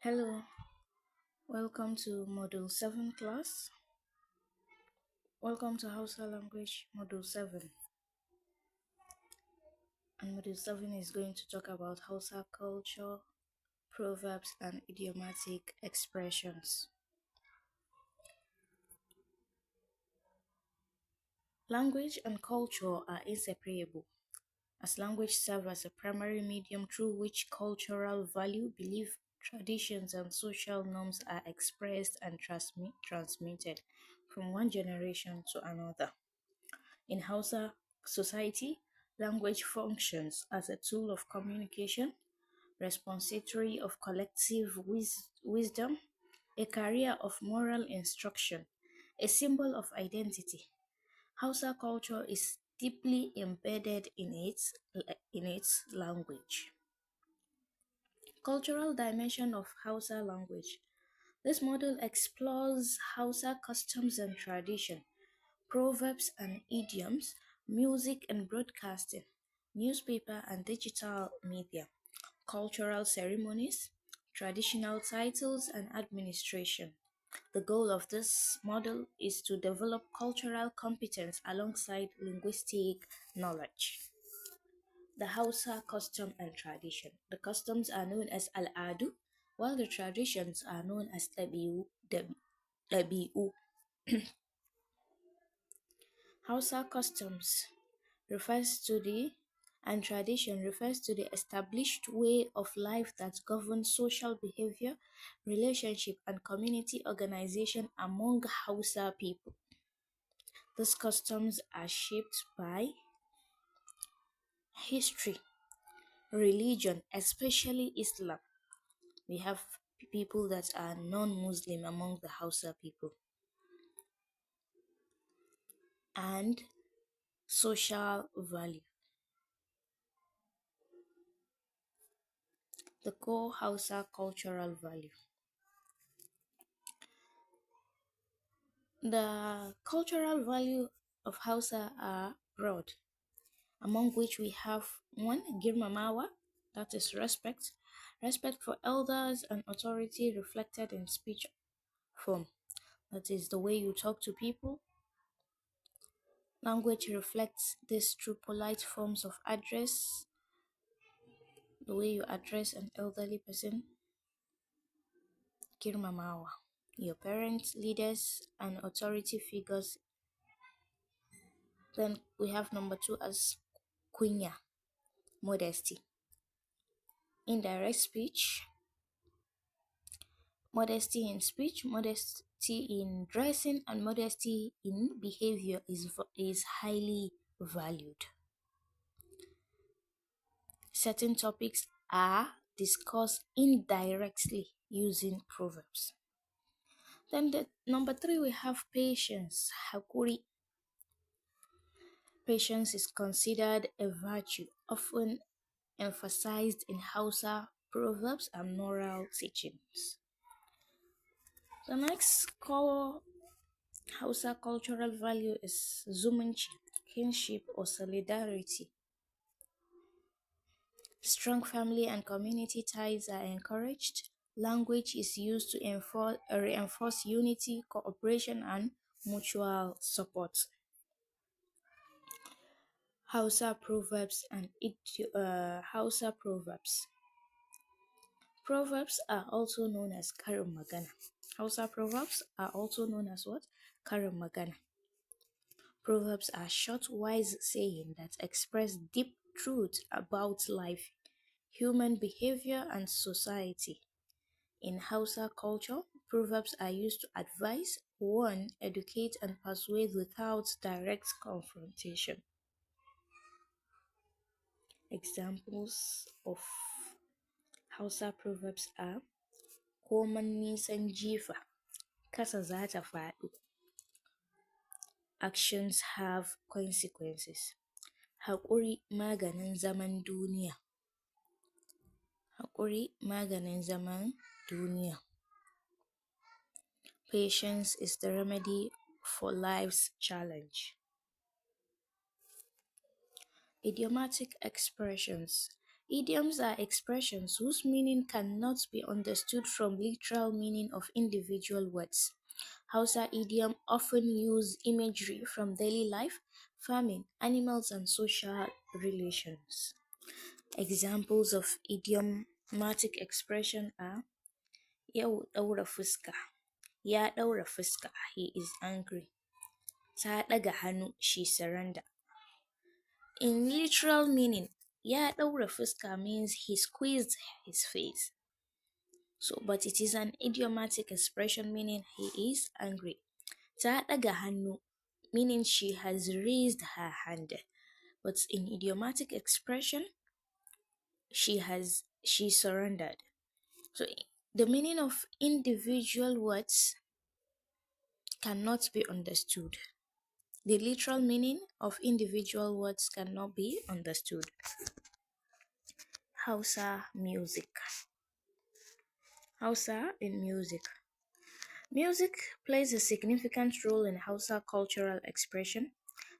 Hello, welcome to Module 7 class. Welcome to Hausa Language Module 7. And Module 7 is going to talk about Hausa culture, proverbs, and idiomatic expressions. Language and culture are inseparable, as language serves as a primary medium through which cultural value, belief, traditions, and social norms are expressed and transmitted from one generation to another. In Hausa society, language functions as a tool of communication, repository of collective wisdom, a carrier of moral instruction, a symbol of identity. Hausa culture is deeply embedded in its language. Cultural dimension of Hausa language. This model explores Hausa customs and tradition, proverbs and idioms, music and broadcasting, newspaper and digital media, cultural ceremonies, traditional titles, and administration. The goal of this model is to develop cultural competence alongside linguistic knowledge. The Hausa custom and tradition. The customs are known as al'adu, while the traditions are known as ɗabi'u. Hausa customs refers to the and tradition refers to the established way of life that governs social behavior, relationship, and community organization among Hausa people. These customs are shaped by history, religion, especially Islam. We have people that are non-Muslim among the Hausa people, and social value. The core Hausa cultural value. The cultural value of Hausa are broad, among which we have one, girmamawa, that is respect, respect for elders and authority reflected in speech form, that is the way you talk to people. Language reflects this through polite forms of address, the way you address an elderly person, girmamawa. Your parents, leaders, and authority figures. Then we have number 2 as kunya, modesty. Indirect speech, modesty in speech, modesty in dressing, and modesty in behavior is highly valued. Certain topics are discussed indirectly using proverbs. Then the number 3 we have patience, hakuri. Patience is considered a virtue, often emphasized in Hausa proverbs and moral teachings. The next core Hausa cultural value is zumunci, kinship or solidarity. Strong family and community ties are encouraged. Language is used to reinforce unity, cooperation, and mutual support. Hausa proverbs and Hausa proverbs. Proverbs are also known as karin magana. Hausa proverbs are also known as what? Karin magana. Proverbs are short, wise sayings that express deep truth about life, human behavior, and society. In Hausa culture, proverbs are used to advise, warn, educate, and persuade without direct confrontation. Examples of Hausa proverbs are koman nisan jifa, kasa za ta faɗo. Actions have consequences. Haƙuri maganin zaman duniya. Haƙuri maganin zaman duniya. Patience is the remedy for life's challenge. Idiomatic expressions. Idioms are expressions whose meaning cannot be understood from literal meaning of individual words. Hausa idiom often use imagery from daily life, farming, animals, and social relations. Examples of idiomatic expression are yau ɗaura fuska, ya ɗaura fuska, he is angry. Ta ɗaga hannu, she surrender. In literal meaning, ya ɗaura fuska means he squeezed his face. So, but it is an idiomatic expression meaning he is angry. Ta ɗaga hannu meaning she has raised her hand. But in idiomatic expression, she surrendered. So the meaning of individual words cannot be understood. The literal meaning of individual words cannot be understood. Hausa music. Hausa in music. Music plays a significant role in Hausa cultural expression.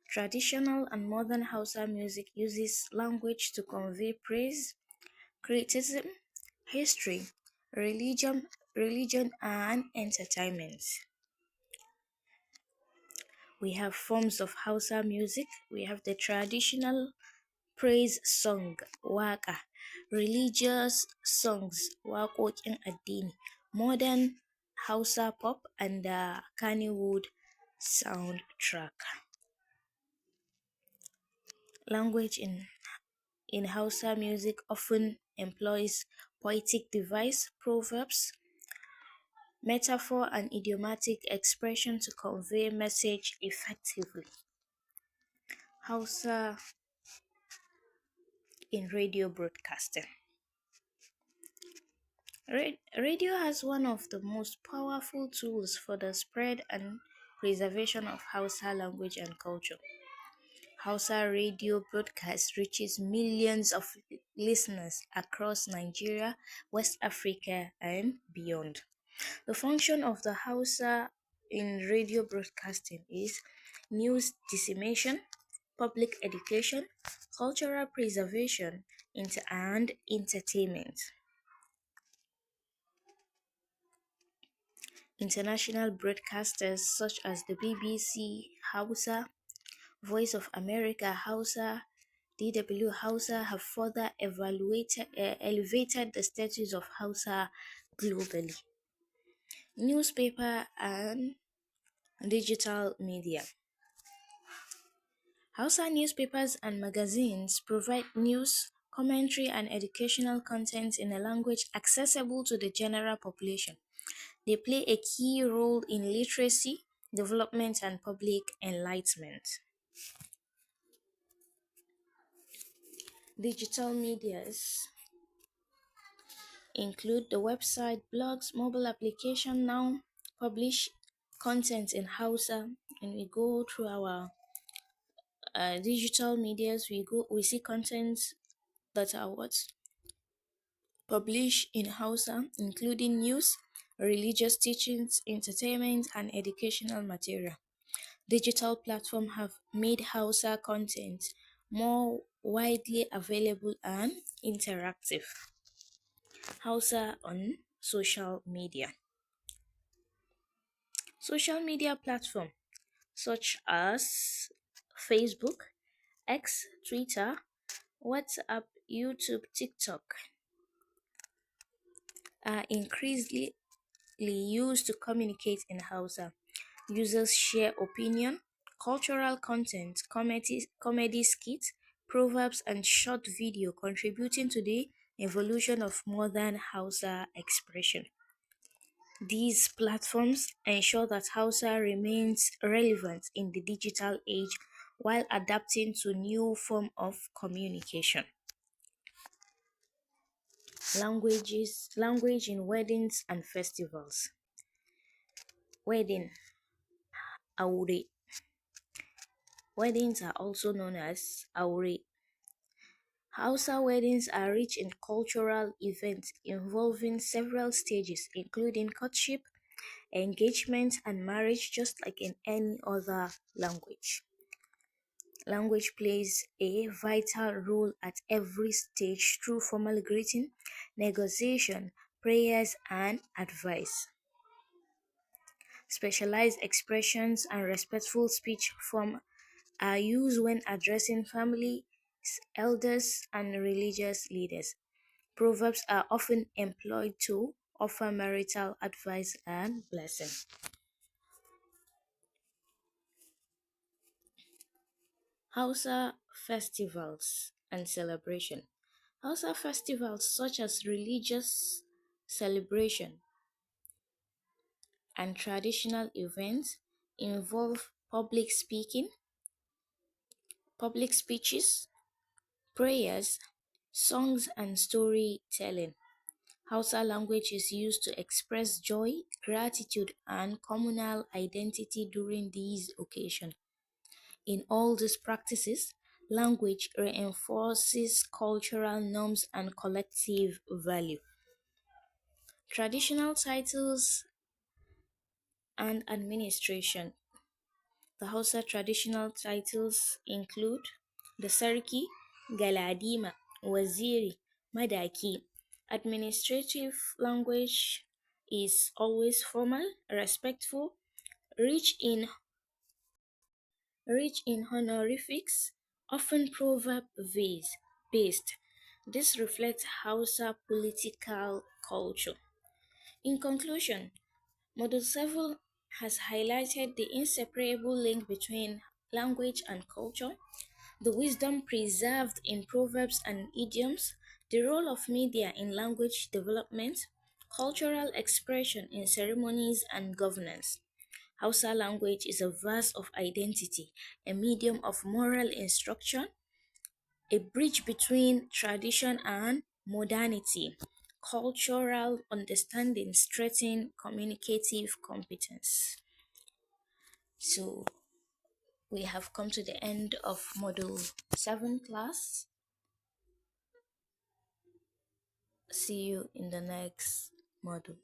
Traditional and modern Hausa music uses language to convey praise, criticism, history, religion, and entertainment. We have forms of Hausa music. We have the traditional praise song, waka, religious songs, waƙoƙin addini, modern Hausa pop, and the Kannywood soundtrack. Language in Hausa music often employs poetic device, proverbs, metaphor, and idiomatic expression to convey message effectively. Hausa in radio broadcasting. Radio has one of the most powerful tools for the spread and preservation of Hausa language and culture. Hausa radio broadcast reaches millions of listeners across Nigeria, West Africa, and beyond. The function of the Hausa in radio broadcasting is news dissemination, public education, cultural preservation, and entertainment. International broadcasters such as the BBC Hausa, Voice of America Hausa, DW Hausa have further elevated the status of Hausa globally. Newspaper and digital media. Hausa newspapers and magazines provide news, commentary, and educational content in a language accessible to the general population. They play a key role in literacy, development, and public enlightenment. Digital medias include the website, blogs, mobile application now publish content in Hausa, and we go through our digital medias, we see contents that are published in Hausa, including news, religious teachings, entertainment, and educational material. Digital platforms have made Hausa content more widely available and interactive. Hausa on social media. Social media platforms such as Facebook, X, Twitter, WhatsApp, YouTube, TikTok are increasingly used to communicate in Hausa. Users share opinion, cultural content, comedy skits, proverbs, and short video contributing to the evolution of modern Hausa expression. These platforms ensure that Hausa remains relevant in the digital age while adapting to new forms of communication. Language in weddings and festivals. Wedding, aure. Weddings are also known as aure. Hausa weddings are rich in cultural events involving several stages, including courtship, engagement, and marriage, just like in any other language. Language plays a vital role at every stage through formal greeting, negotiation, prayers, and advice. Specialized expressions and respectful speech form are used when addressing families, elders, and religious leaders. Proverbs are often employed to offer marital advice and blessing. Hausa festivals and celebration. Hausa festivals such as religious celebration and traditional events involve public speeches, prayers, songs, and storytelling. Hausa language is used to express joy, gratitude, and communal identity during these occasions. In all these practices, language reinforces cultural norms and collective value. Traditional titles and administration. The Hausa traditional titles include the Sarki, Galadima, Waziri, Madaki. Administrative language is always formal, respectful, rich in rich in honorifics, often based. This reflects Hausa political culture. In conclusion, Model 7 has highlighted the inseparable link between language and culture, the wisdom preserved in proverbs and idioms, the role of media in language development, cultural expression in ceremonies and governance. Hausa language is a verse of identity, a medium of moral instruction, a bridge between tradition and modernity. Cultural understanding strengthens communicative competence. So we have come to the end of Module 7 class. See you in the next module.